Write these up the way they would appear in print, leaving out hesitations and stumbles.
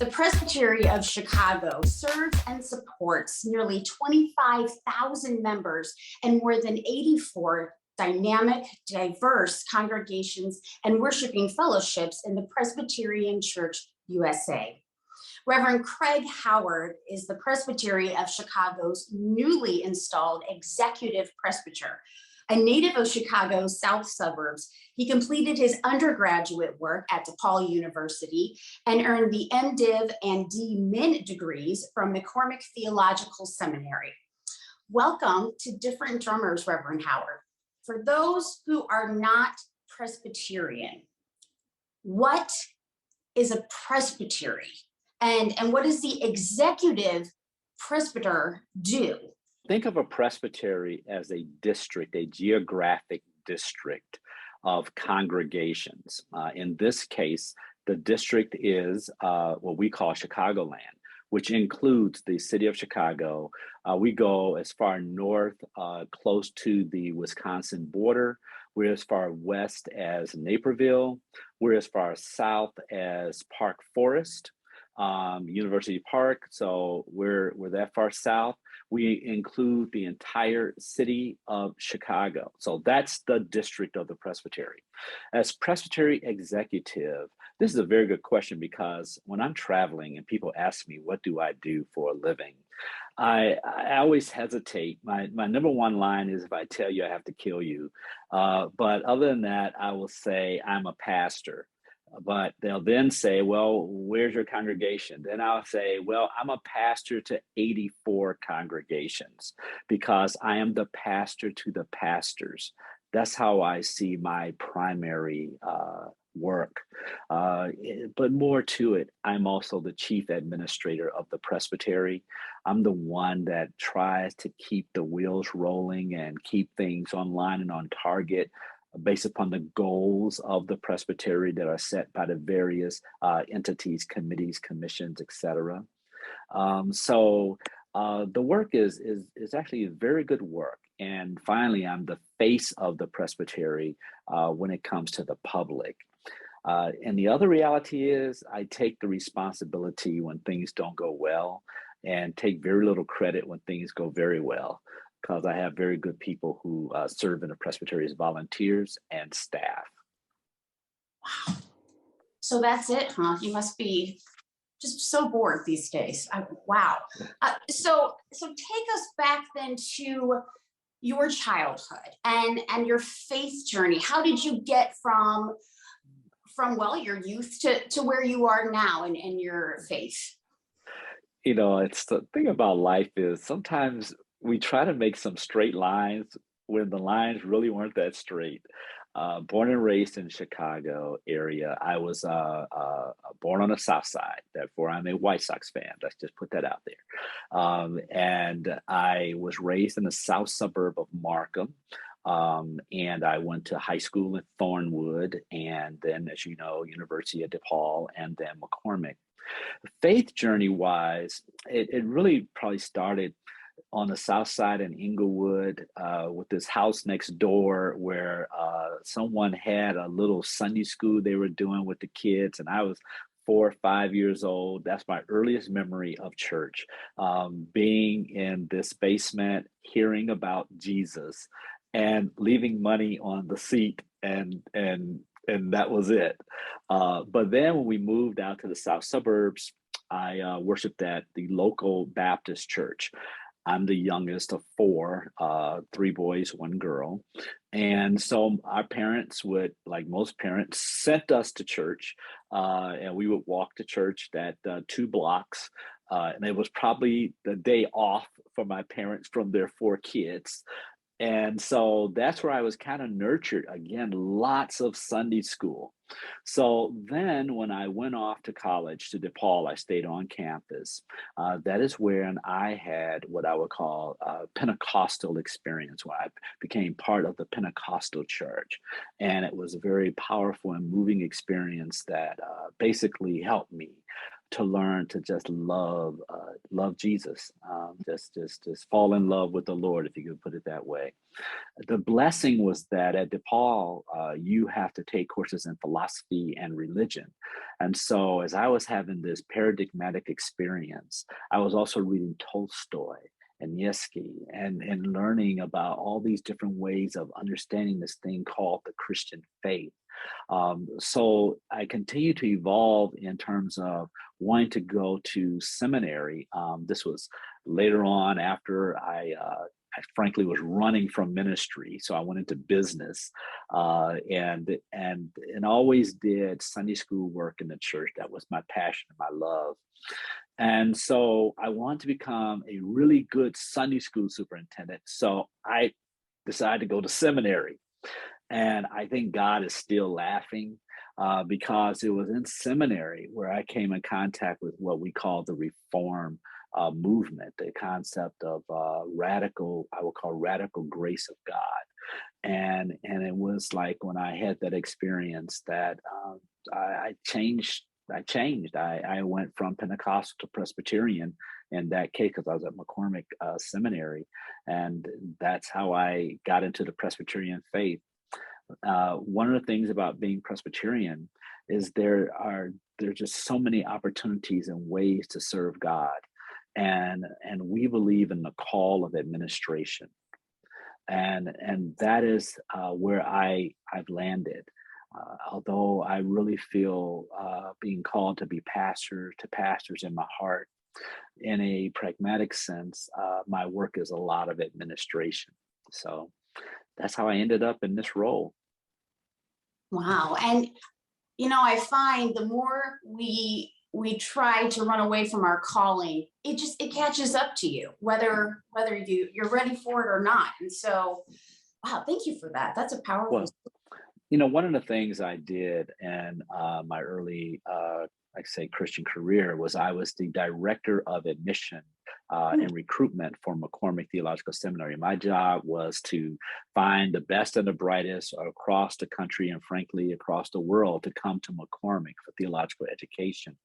The Presbytery of Chicago serves and supports nearly 25,000 members and more than 84 dynamic, diverse congregations and worshiping fellowships in the Presbyterian Church, USA. Reverend Craig Howard is the Presbytery of Chicago's newly installed Executive Presbyter. A native of Chicago's south suburbs, he completed his undergraduate work at DePaul University and earned the MDiv and D.Min degrees from McCormick Theological Seminary. Welcome to Different Drummers, Reverend Howard. For those who are not Presbyterian, what is a presbytery? And what does the executive presbyter do? Think of a presbytery as a district, a geographic district of congregations. In this case, the district is what we call Chicagoland, which includes the city of Chicago. We go as far north, close to the Wisconsin border. We're as far west as Naperville. We're as far south as Park Forest, University Park. So we're that far south. We include the entire city of Chicago. So that's the district of the presbytery. As presbytery executive, this is a very good question because when I'm traveling and people ask me, what do I do for a living? I always hesitate. My number one line is if I tell you I have to kill you. But other than that, I will say I'm a pastor. But they'll then say, well, where's your congregation? Then I'll say, well, I'm a pastor to 84 congregations because I am the pastor to the pastors. That's how I see my primary work. But more to it, I'm also the chief administrator of the presbytery. I'm the one that tries to keep the wheels rolling and keep things online and on target, based upon the goals of the presbytery that are set by the various entities, committees, commissions, etc. So the work is actually very good work. And finally, I'm the face of the presbytery when it comes to the public. And the other reality is I take the responsibility when things don't go well and take very little credit when things go very well, because I have very good people who serve in the presbytery as volunteers and staff. Wow. So that's it, huh? You must be just so bored these days. Wow. So take us back then to your childhood and your faith journey. How did you get from your youth to where you are now in your faith? You know, it's the thing about life is sometimes we try to make some straight lines when the lines really weren't that straight. Born and raised in Chicago area, I was born on the South Side. Therefore, I'm a White Sox fan. Let's just put that out there. And I was raised in the south suburb of Markham. And I went to high school in Thornwood, and then, as you know, University of DePaul, and then McCormick. Faith journey wise, it really probably started on the south side in Inglewood with this house next door where someone had a little Sunday school they were doing with the kids, and I was 4 or 5 years old. That's my earliest memory of church, being in this basement, hearing about Jesus, and leaving money on the seat, and that was it. But then when we moved out to the south suburbs, I worshiped at the local Baptist church. I'm the youngest of 4, 3 boys, 1 girl. And so our parents would, like most parents, sent us to church, and we would walk to church that 2 blocks. And it was probably the day off for my parents from their 4 kids. And so that's where I was kind of nurtured. Again, lots of Sunday school. So then when I went off to college to DePaul, I stayed on campus. That is when I had what I would call a Pentecostal experience, where I became part of the Pentecostal church. And it was a very powerful and moving experience that basically helped me to learn to just love Jesus, just fall in love with the Lord, if you could put it that way. The blessing was that at DePaul, you have to take courses in philosophy and religion. And so as I was having this paradigmatic experience, I was also reading Tolstoy and Nietzsche and learning about all these different ways of understanding this thing called the Christian faith. So I continue to evolve in terms of wanting to go to seminary. This was later on after I frankly was running from ministry, so I went into business, and always did Sunday school work in the church. That was my passion and my love. And so I wanted to become a really good Sunday school superintendent. So I decided to go to seminary. And I think God is still laughing because it was in seminary where I came in contact with what we call the Reform movement, the concept of radical, I will call radical grace of God. And it was like when I had that experience that I changed. I went from Pentecostal to Presbyterian in that case because I was at McCormick Seminary, and that's how I got into the Presbyterian faith. One of the things about being Presbyterian is there's just so many opportunities and ways to serve God, and we believe in the call of administration, and that is where I've landed. Although I really feel being called to be pastors in my heart, in a pragmatic sense, my work is a lot of administration. So that's how I ended up in this role. Wow. And I find the more we try to run away from our calling, it catches up to you, whether you're ready for it or not. And so, wow, thank you for that. That's a powerful. Well, one of the things I did in my early, Christian career was I was the director of admission and recruitment for McCormick Theological Seminary. My job was to find the best and the brightest across the country and frankly across the world to come to McCormick for theological education.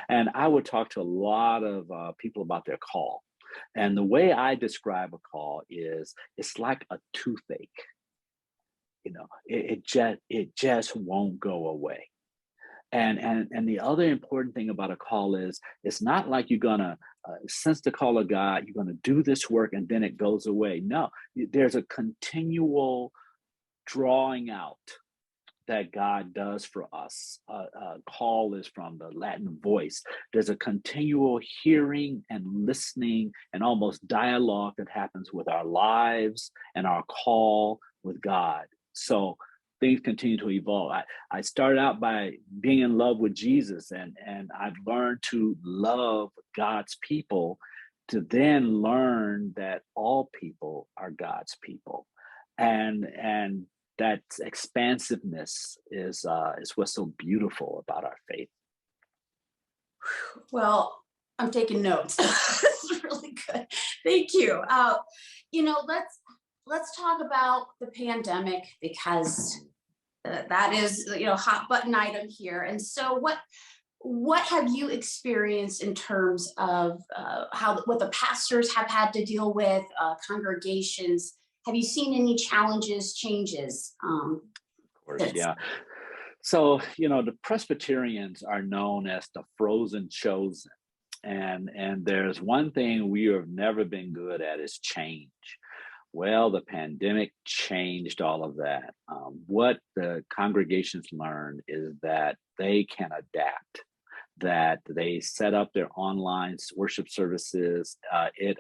And I would talk to a lot of people about their call. And the way I describe a call is it's like a toothache. It just won't go away. And the other important thing about a call is it's not like you're gonna sense the call of God, you're gonna do this work and then it goes away. No, there's a continual drawing out that God does for us. Call is from the Latin voice. There's a continual hearing and listening and almost dialogue that happens with our lives and our call with God. So things continue to evolve. I started out by being in love with Jesus, and I've learned to love God's people, to then learn that all people are God's people, and that expansiveness is what's so beautiful about our faith. Well, I'm taking notes. This is really good. Thank you. Let's talk about the pandemic, because that is hot button item here. And so what have you experienced in terms of what the pastors have had to deal with, congregations? Have you seen any challenges, changes? Of course, yeah. So, the Presbyterians are known as the frozen chosen. And there's one thing we have never been good at is change. Well, the pandemic changed all of that. What the congregations learned is that they can adapt, that they set up their online worship services. It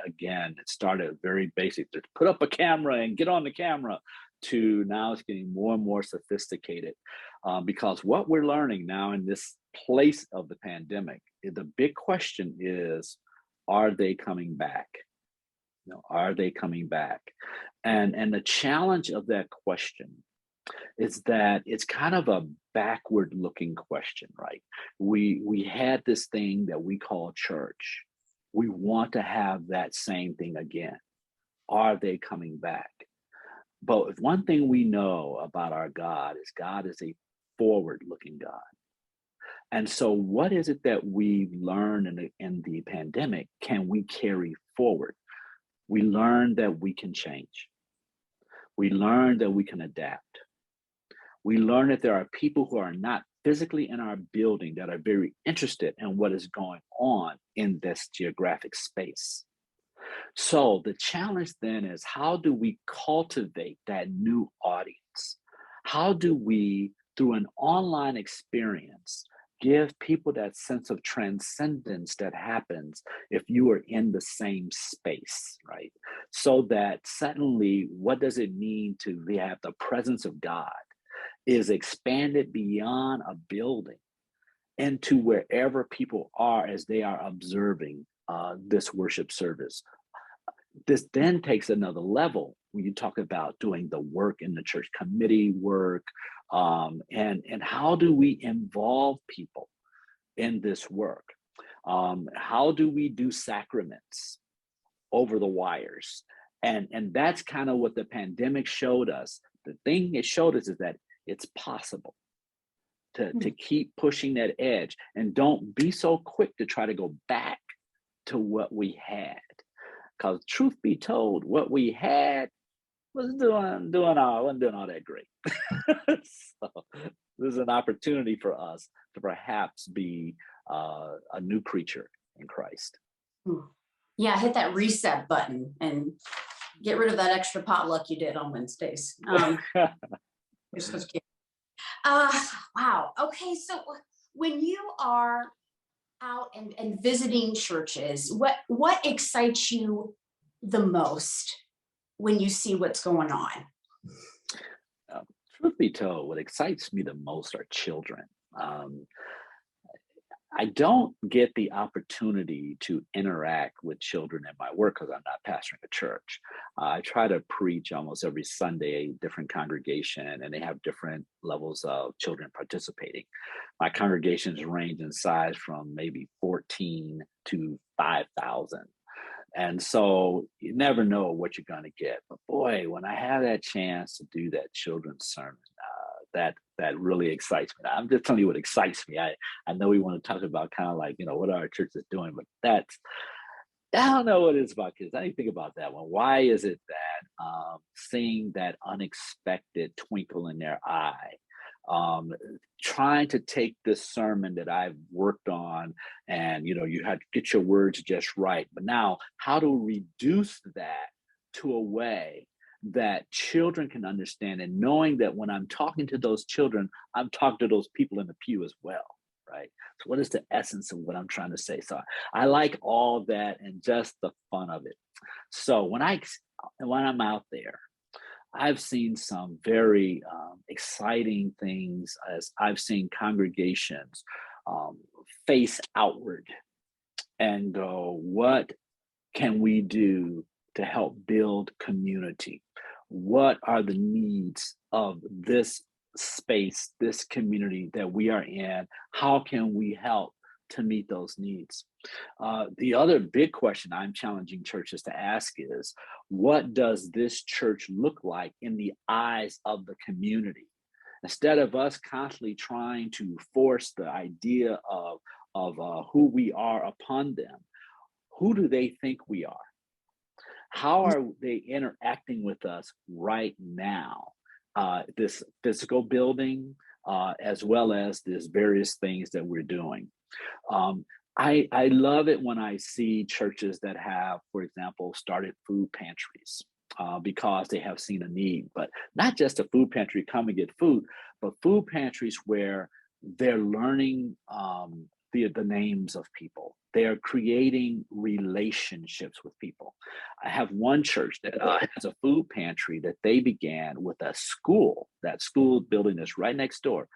started very basic, to put up a camera and get on the camera, to now it's getting more and more sophisticated. Because what we're learning now in this place of the pandemic, the big question is, are they coming back? Are they coming back? And the challenge of that question is that it's kind of a backward looking question, right? We had this thing that we call church. We want to have that same thing again. Are they coming back? But one thing we know about our God is a forward looking God. And so what is it that we learned in the pandemic can we carry forward? We learned that we can change. We learned that we can adapt. We learned that there are people who are not physically in our building that are very interested in what is going on in this geographic space. So the challenge then is, how do we cultivate that new audience? How do we, through an online experience, give people that sense of transcendence that happens if you are in the same space, right? So that suddenly, what does it mean to have the presence of God is expanded beyond a building into wherever people are as they are observing this worship service. This then takes another level when you talk about doing the work in the church, committee work, and how do we involve people in this work? How do we do sacraments over the wires? And that's kind of what the pandemic showed us. The thing it showed us is that it's possible to keep pushing that edge, and don't be so quick to try to go back to what we had. Because truth be told, what we had wasn't doing all that great. So there's an opportunity for us to perhaps be a new creature in Christ. Yeah, hit that reset button and get rid of that extra potluck you did on Wednesdays. Wow. Okay, so when you are out and visiting churches, what excites you the most when you see what's going on? Truth be told, what excites me the most are children. I don't get the opportunity to interact with children in my work because I'm not pastoring a church. I try to preach almost every Sunday, a different congregation, and they have different levels of children participating. My congregations range in size from maybe 14 to 5,000. And so you never know what you're going to get. But boy, when I have that chance to do that children's sermon, that really excites me. I'm just telling you what excites me. I know we want to talk about kind of like, what our church is doing, but I don't know what it is about kids. I didn't think about that one. Why is it that seeing that unexpected twinkle in their eye, trying to take this sermon that I've worked on and, you had to get your words just right. But now how to reduce that to a way that children can understand, and knowing that when I'm talking to those children, I'm talking to those people in the pew as well, right? So what is the essence of what I'm trying to say? So I like all that and just the fun of it. So when I'm out there, I've seen some very exciting things as I've seen congregations face outward and go, what can we do to help build community? What are the needs of this space, this community that we are in? How can we help to meet those needs? The other big question I'm challenging churches to ask is, what does this church look like in the eyes of the community? Instead of us constantly trying to force the idea of who we are upon them, who do they think we are? How are they interacting with us right now? This physical building, as well as these various things that we're doing. I love it when I see churches that have, for example, started food pantries because they have seen a need, but not just a food pantry, come and get food, but food pantries where they're learning the names of people. They are creating relationships with people. I have one church that has a food pantry that they began with a school. That school building is right next door.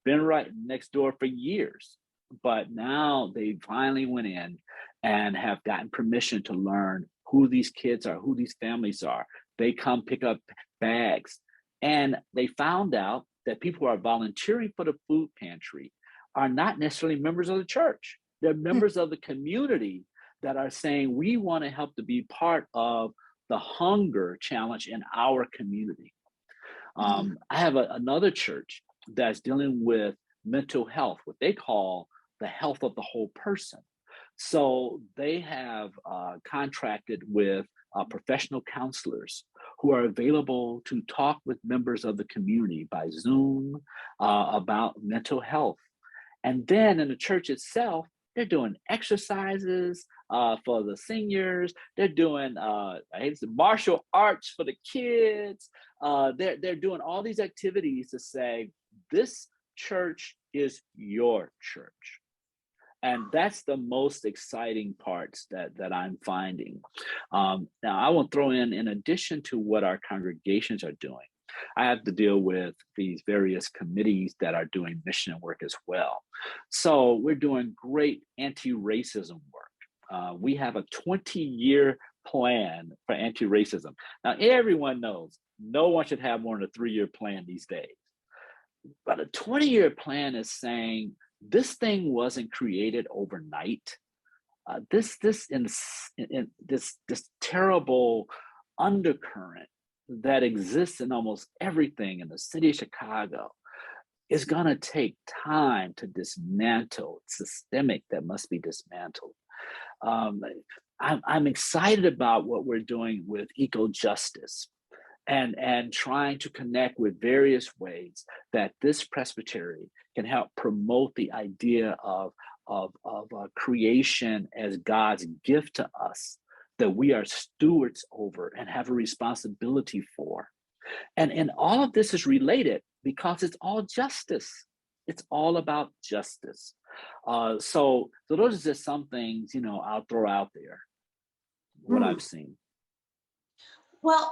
Been right next door for years. But now they finally went in and have gotten permission to learn who these kids are, who these families are. They come pick up bags. And they found out that people who are volunteering for the food pantry are not necessarily members of the church. They're members of the community that are saying, we want to help to be part of the hunger challenge in our community. I have another church that's dealing with mental health, what they call the health of the whole person. So they have contracted with professional counselors who are available to talk with members of the community by Zoom about mental health. And then in the church itself, they're doing exercises for the seniors. They're doing martial arts for the kids. They're doing all these activities to say, this church is your church. And that's the most exciting parts that I'm finding. Now, I will throw in addition to what our congregations are doing, I have to deal with these various committees that are doing mission work as well. So we're doing great anti-racism work. We have a 20-year plan for anti-racism. Now, everyone knows no one should have more than a 3-year plan these days. But a 20-year plan is saying this thing wasn't created overnight. This terrible undercurrent that exists in almost everything in the city of Chicago is going to take time to dismantle. It's systemic that must be dismantled. I'm excited about what we're doing with eco-justice and trying to connect with various ways that this presbytery can help promote the idea of creation as God's gift to us, that we are stewards over and have a responsibility for. And all of this is related because it's all justice. It's all about justice. So those are just some things, I'll throw out there, what I've seen. Well,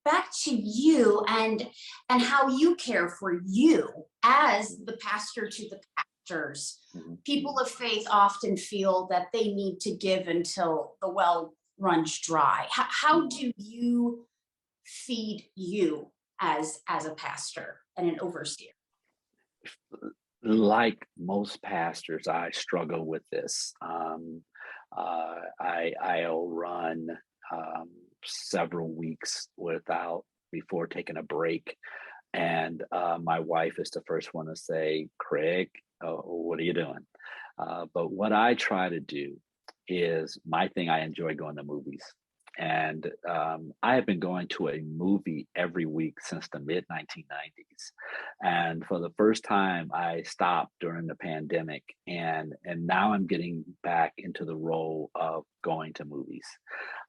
back to you and how you care for you as the pastor to the pastors. Mm-hmm. People of faith often feel that they need to give until the well runs dry. How do you feed you as a pastor and an overseer? Like most pastors, I struggle with this. I'll run several weeks before taking a break. And my wife is the first one to say, Craig, what are you doing? But what I try to do is my thing. I enjoy going to movies. And I have been going to a movie every week since the mid-1990s. And for the first time, I stopped during the pandemic. And now I'm getting back into the role of going to movies.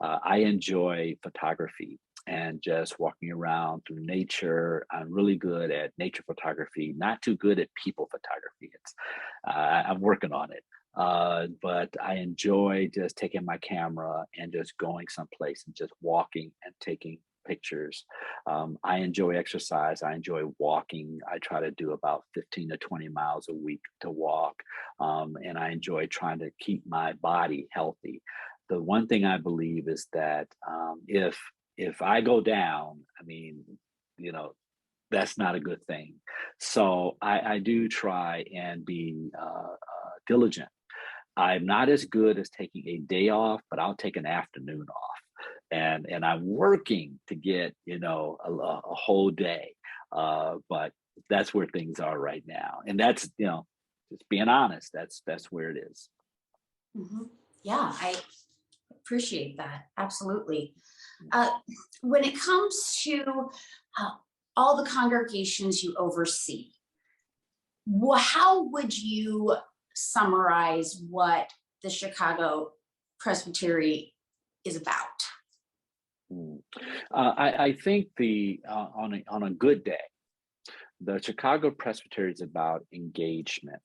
I enjoy photography and just walking around through nature. I'm really good at nature photography, not too good at people photography. I'm working on it. But I enjoy just taking my camera and just going someplace and just walking and taking pictures. I enjoy exercise. I enjoy walking. I try to do about 15 to 20 miles a week to walk. And I enjoy trying to keep my body healthy. The one thing I believe is that if I go down, that's not a good thing. So I do try and be diligent. I'm not as good as taking a day off, but I'll take an afternoon off. And I'm working to get, a whole day. But that's where things are right now. And that's, just being honest, that's where it is. Mm-hmm. Yeah, I appreciate that. Absolutely. When it comes to all the congregations you oversee, how would you summarize what the Chicago Presbytery is about? I think on a good day, the Chicago Presbytery is about engagement.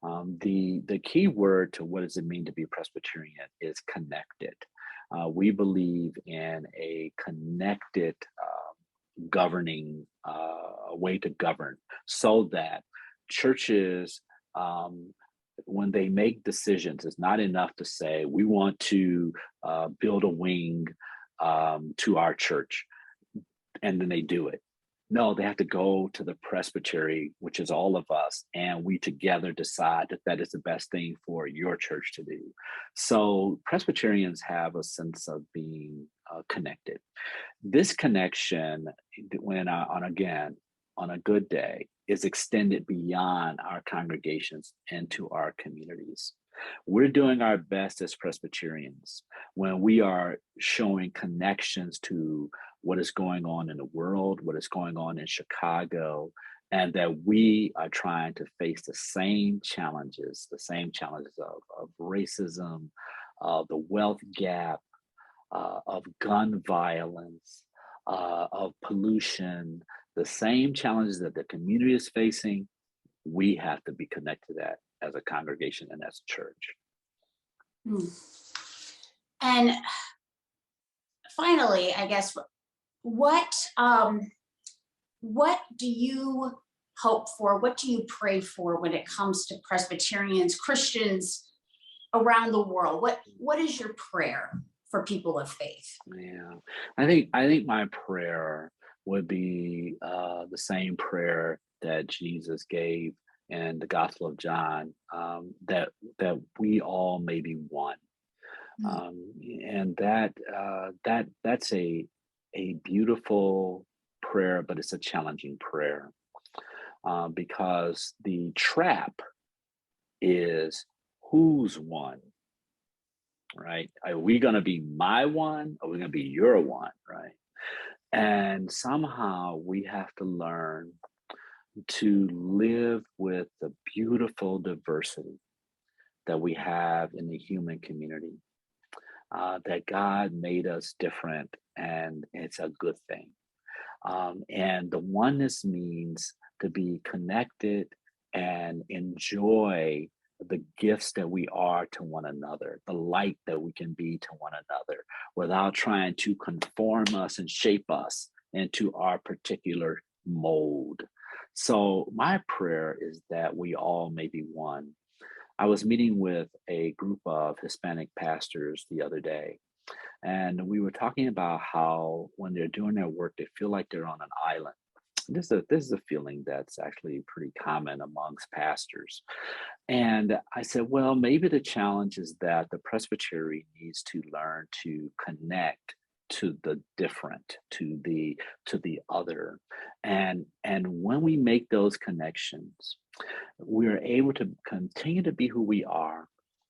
The key word to what does it mean to be Presbyterian is connected. We believe in a connected governing way to govern, so that churches, when they make decisions, it's not enough to say we want to build a wing to our church, and then they do it. No, they have to go to the presbytery, which is all of us, and we together decide that is the best thing for your church to do. So Presbyterians have a sense of being connected. This connection, on a good day is extended beyond our congregations into our communities. We're doing our best as Presbyterians when we are showing connections to what is going on in the world, what is going on in Chicago, and that we are trying to face the same challenges of racism, of the wealth gap, of gun violence, of pollution, the same challenges that the community is facing. We have to be connected to that as a congregation and as a church. And finally, I guess, what do you hope for? What do you pray for when it comes to Presbyterians, Christians around the world? What is your prayer for people of faith? Yeah, I think my prayer would be the same prayer that Jesus gave in the Gospel of John, that we all may be one, and that's a beautiful prayer, but it's a challenging prayer, because the trap is who's one, right? Are we going to be my one, or are we going to be your one, right? And somehow we have to learn to live with the beautiful diversity that we have in the human community, that God made us different, and it's a good thing. And the oneness means to be connected and enjoy the gifts that we are to one another, the light that we can be to one another, without trying to conform us and shape us into our particular mold. So my prayer is that we all may be one. I was meeting with a group of Hispanic pastors the other day, and we were talking about how when they're doing their work, they feel like they're on an island. This is a feeling that's actually pretty common amongst pastors. And I said, well, maybe the challenge is that the presbytery needs to learn to connect to the different, to the other. And when we make those connections, we are able to continue to be who we are.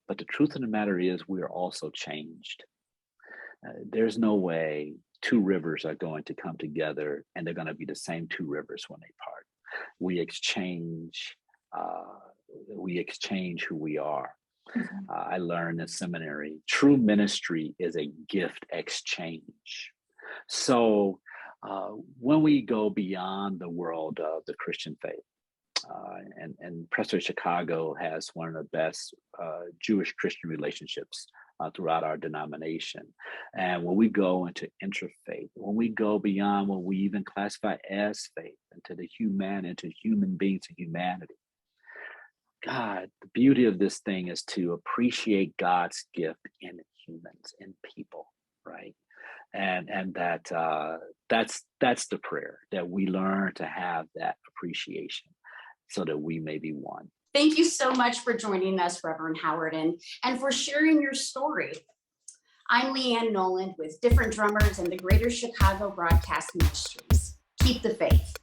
But the truth of the matter is we are also changed. There's no way two rivers are going to come together and they're going to be the same two rivers when they part. We exchange who we are. I learned in seminary, true ministry is a gift exchange. So when we go beyond the world of the Christian faith, and Presbytery of Chicago has one of the best Jewish Christian relationships throughout our denomination. And when we go into interfaith, when we go beyond what we even classify as faith, into human beings and humanity, God, the beauty of this thing is to appreciate God's gift in humans, in people, right? And that's the prayer, that we learn to have that appreciation so that we may be one. Thank you so much for joining us, Reverend Howard, and for sharing your story. I'm Leanne Noland with Different Drummers and the Greater Chicago Broadcast Ministries. Keep the faith.